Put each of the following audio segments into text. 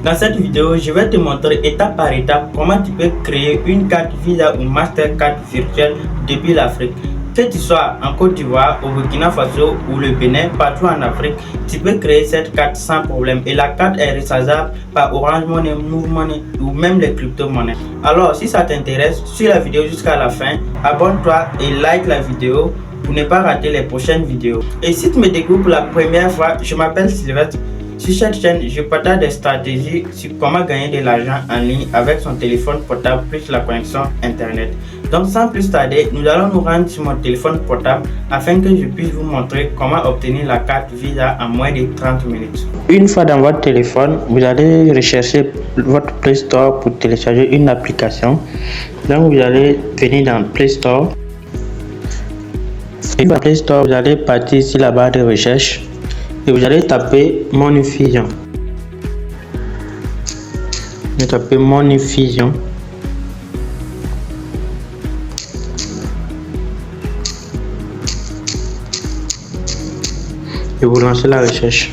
Dans cette vidéo, je vais te montrer étape par étape comment tu peux créer une carte Visa ou Mastercard virtuelle depuis l'Afrique. Que tu sois en Côte d'Ivoire, au Burkina Faso ou le Bénin, partout en Afrique, tu peux créer cette carte sans problème et la carte est rechargeable par Orange Money, Move Money ou même les crypto-monnaies. Alors si ça t'intéresse, suis la vidéo jusqu'à la fin, abonne-toi et like la vidéo pour ne pas rater les prochaines vidéos. Et si tu me découvres pour la première fois, je m'appelle Sylvestre. Sur cette chaîne, je partage des stratégies sur comment gagner de l'argent en ligne avec son téléphone portable plus la connexion internet. Donc sans plus tarder, nous allons nous rendre sur mon téléphone portable afin que je puisse vous montrer comment obtenir la carte Visa en moins de 30 minutes. Une fois dans votre téléphone, vous allez rechercher votre Play Store pour télécharger une application. Donc vous allez venir dans Play Store. Et dans Play Store, vous allez partir sur la barre de recherche. Et vous allez taper Moneyfusion. Vous tapez Moneyfusion. Et vous lancez la recherche.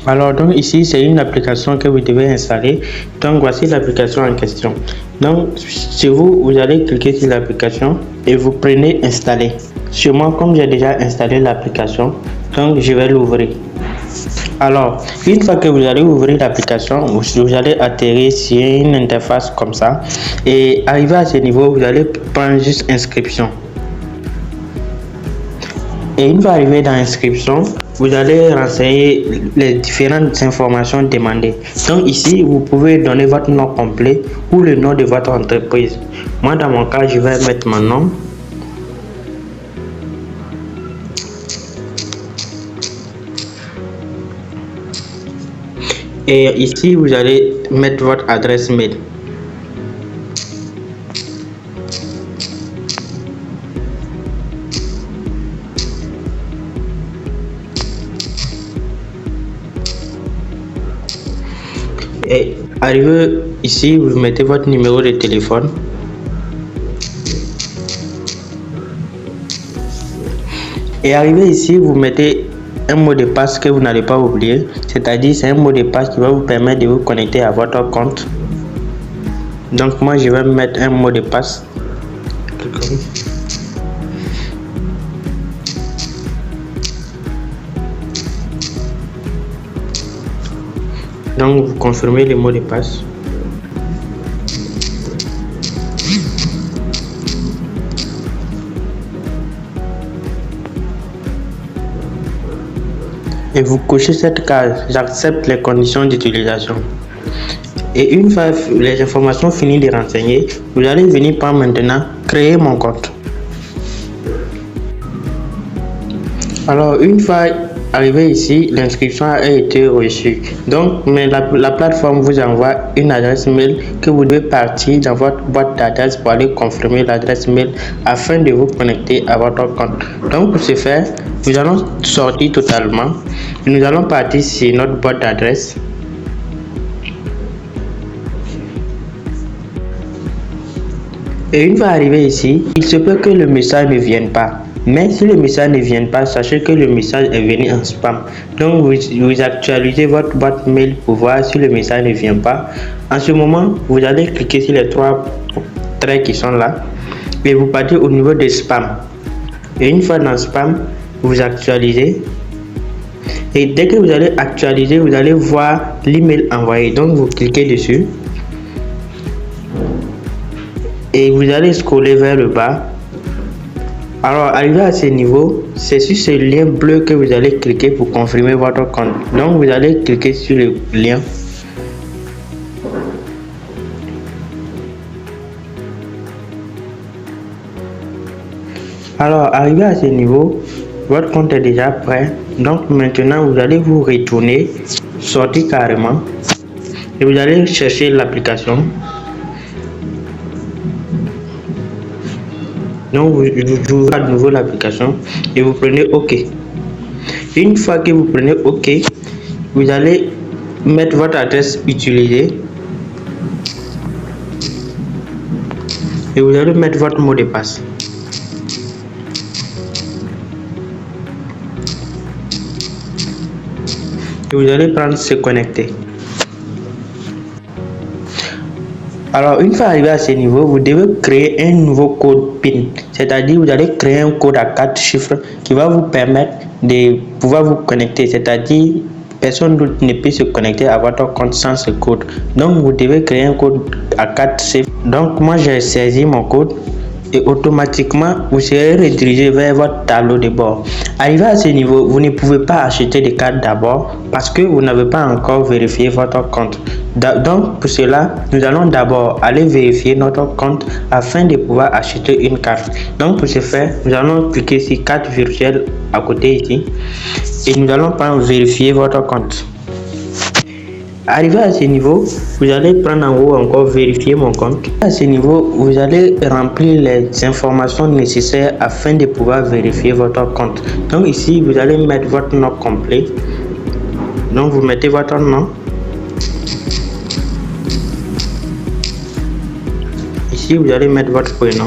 Alors donc ici c'est une application que vous devez installer. Donc voici l'application en question. Donc chez vous, vous allez cliquer sur l'application et vous prenez installer. Sur moi, comme j'ai déjà installé l'application, donc je vais l'ouvrir. Alors une fois que vous allez ouvrir l'application, vous allez atterrir sur une interface comme ça et arrivé à ce niveau, vous allez prendre juste inscription. Et une fois arrivé dans inscription, vous allez renseigner les différentes informations demandées. Donc ici, vous pouvez donner votre nom complet ou le nom de votre entreprise. Moi, dans mon cas, je vais mettre mon nom. Et ici, vous allez mettre votre adresse mail. Et arrivé ici, vous mettez votre numéro de téléphone. Et arrivé ici, vous mettez un mot de passe que vous n'allez pas oublier, c'est-à-dire c'est un mot de passe qui va vous permettre de vous connecter à votre compte. Donc moi je vais mettre un mot de passe. Donc vous confirmez le mot de passe. Et vous cochez cette case, j'accepte les conditions d'utilisation. Et une fois les informations finies de renseigner, vous allez venir par maintenant créer mon compte. Alors une fois arrivé ici, l'inscription a été reçue. Donc mais la plateforme vous envoie une adresse mail que vous devez partir dans votre boîte d'adresse pour aller confirmer l'adresse mail afin de vous connecter à votre compte. Donc pour ce faire, nous allons sortir totalement. Nous allons partir sur notre boîte d'adresse. Et une fois arrivé ici, il se peut que le message ne vienne pas. Mais si le message ne vient pas, sachez que le message est venu en spam. Donc vous actualisez votre boîte mail pour voir si le message ne vient pas. En ce moment, vous allez cliquer sur les trois traits qui sont là et vous partez au niveau de spam. Et une fois dans spam, vous actualisez. Et dès que vous allez actualiser, vous allez voir l'email envoyé. Donc vous cliquez dessus. Et vous allez scroller vers le bas. Alors arrivé à ce niveau, c'est sur ce lien bleu que vous allez cliquer pour confirmer votre compte. Donc vous allez cliquer sur le lien. Alors arrivé à ce niveau, votre compte est déjà prêt. Donc maintenant vous allez vous retourner, sortir carrément et vous allez chercher l'application. Donc vous ouvrez à nouveau l'application et vous prenez OK. Une fois que vous prenez OK, vous allez mettre votre adresse utilisée et vous allez mettre votre mot de passe. Et vous allez prendre se connecter. Alors, une fois arrivé à ce niveau, vous devez créer un nouveau code PIN, c'est-à-dire vous allez créer un code à 4 chiffres qui va vous permettre de pouvoir vous connecter, c'est-à-dire personne d'autre ne peut se connecter à votre compte sans ce code. Donc, vous devez créer un code à 4 chiffres. Donc, moi, j'ai saisi mon code et automatiquement, vous serez redirigé vers votre tableau de bord. Arrivé à ce niveau, vous ne pouvez pas acheter des cartes d'abord parce que vous n'avez pas encore vérifié votre compte. Donc, pour cela, nous allons d'abord aller vérifier notre compte afin de pouvoir acheter une carte. Donc, pour ce faire, nous allons cliquer sur carte virtuelle à côté ici et nous allons prendre vérifier votre compte. Arrivé à ce niveau, vous allez prendre en haut encore vérifier mon compte. À ce niveau, vous allez remplir les informations nécessaires afin de pouvoir vérifier votre compte. Donc ici, vous allez mettre votre nom complet. Donc vous mettez votre nom. Ici, vous allez mettre votre prénom.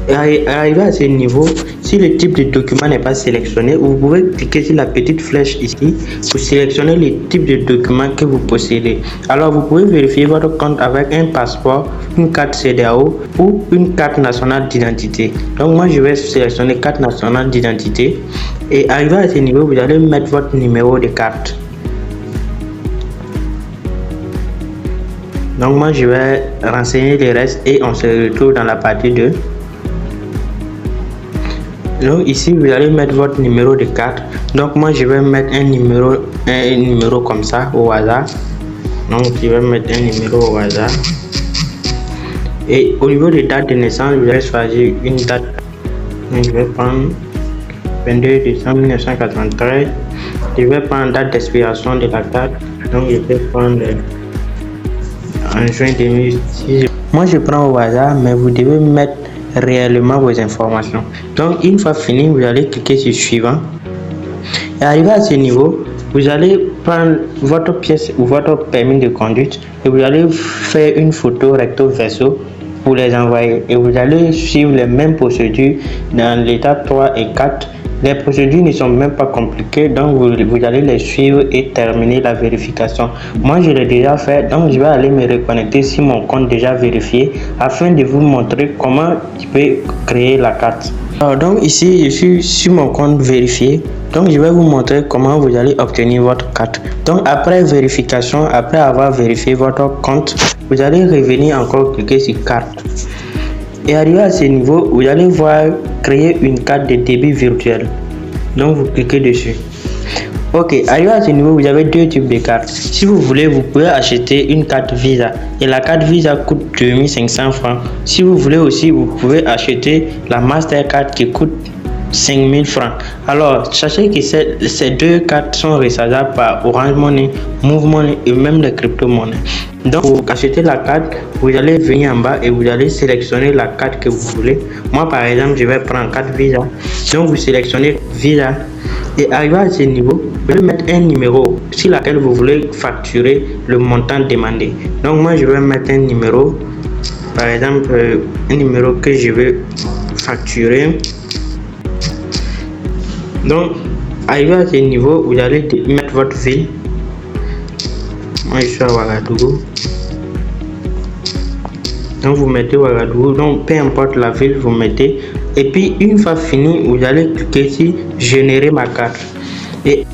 Et arrivé à ce niveau, si le type de document n'est pas sélectionné, vous pouvez cliquer sur la petite flèche ici pour sélectionner le type de document que vous possédez. Alors, vous pouvez vérifier votre compte avec un passeport, une carte CEDEAO ou une carte nationale d'identité. Donc, moi, je vais sélectionner carte nationale d'identité. Et arrivé à ce niveau, vous allez mettre votre numéro de carte. Donc, moi, je vais renseigner le reste et on se retrouve dans la partie 2. Donc ici vous allez mettre votre numéro de carte. Donc moi je vais mettre un numéro comme ça au hasard. Donc je vais mettre un numéro au hasard. Et au niveau des dates de naissance, vous allez choisir une date. Donc je vais prendre 22 décembre 1993. Je vais prendre date d'expiration de la carte. Donc je vais prendre en juin 2006. Moi je prends au hasard, mais vous devez mettre réellement vos informations. Donc une fois fini, vous allez cliquer sur suivant et arrivé à ce niveau, vous allez prendre votre pièce ou votre permis de conduite et vous allez faire une photo recto verso pour les envoyer et vous allez suivre les mêmes procédures dans l'étape 3 et 4. Les procédures ne sont même pas compliquées, donc vous allez les suivre et terminer la vérification. Moi, je l'ai déjà fait, donc je vais aller me reconnecter sur mon compte déjà vérifié afin de vous montrer comment tu peux créer la carte. Alors, donc ici, je suis sur mon compte vérifié. Donc, je vais vous montrer comment vous allez obtenir votre carte. Donc, après vérification, après avoir vérifié votre compte, vous allez revenir encore cliquer sur carte. Et arrivé à ce niveau, vous allez voir créer une carte de débit virtuel. Donc vous cliquez dessus. Ok, arrivé à ce niveau, vous avez deux types de cartes. Si vous voulez, vous pouvez acheter une carte Visa. Et la carte Visa coûte 2500 francs. Si vous voulez aussi, vous pouvez acheter la Mastercard qui coûte 5000 francs. Alors, sachez que ces deux cartes sont rechargeables par Orange Money, Move Money et même les crypto-monnaies. Donc, pour acheter la carte, vous allez venir en bas et vous allez sélectionner la carte que vous voulez. Moi, par exemple, je vais prendre carte Visa. Donc, vous sélectionnez Visa. Et arrivé à ce niveau, vous allez mettre un numéro sur lequel vous voulez facturer le montant demandé. Donc, moi, je vais mettre un numéro. Par exemple, un numéro que je vais facturer. Donc, arrivé à ce niveau, vous allez mettre votre ville. Moi, je suis à Ouagadougou. Donc, vous mettez Ouagadougou. Donc, peu importe la ville, vous mettez. Et puis, une fois fini, vous allez cliquer sur générer ma carte. Et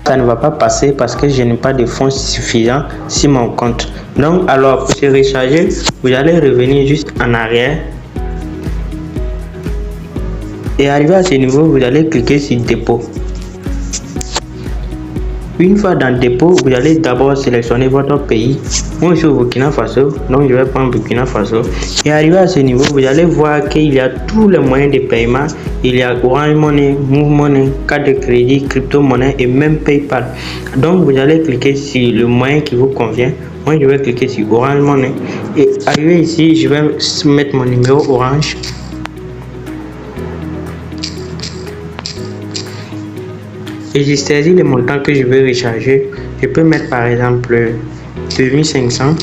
ça ne va pas passer parce que je n'ai pas de fonds suffisants sur mon compte. Donc, alors, pour se recharger, vous allez revenir juste en arrière. Et arrivé à ce niveau, vous allez cliquer sur dépôt. Une fois dans dépôt, vous allez d'abord sélectionner votre pays. Moi, je suis au Burkina Faso, donc je vais prendre Burkina Faso. Et arrivé à ce niveau, vous allez voir qu'il y a tous les moyens de paiement. Il y a Orange Money, Move Money, carte de crédit, crypto-monnaie et même PayPal. Donc, vous allez cliquer sur le moyen qui vous convient. Moi, je vais cliquer sur Orange Money. Et arrivé ici, je vais mettre mon numéro Orange. Et je saisis le montant que je veux recharger. Je peux mettre par exemple 2500.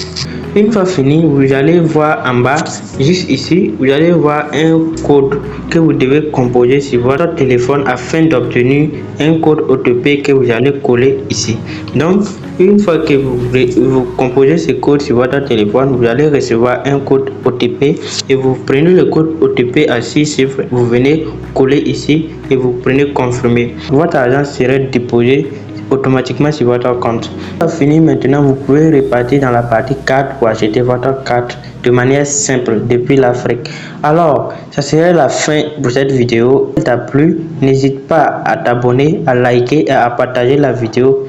Une fois fini, vous allez voir en bas, juste ici, vous allez voir un code que vous devez composer sur votre téléphone afin d'obtenir un code OTP que vous allez coller ici. Donc, Une fois que vous composez ce code sur votre téléphone, vous allez recevoir un code OTP et vous prenez le code OTP à 6 chiffres, vous venez coller ici et vous prenez confirmer. Votre argent sera déposé automatiquement sur votre compte. Pour finir maintenant, vous pouvez repartir dans la partie carte pour acheter votre carte de manière simple depuis l'Afrique. Alors, ça serait la fin de cette vidéo. Si elle t'a plu, n'hésite pas à t'abonner, à liker et à partager la vidéo.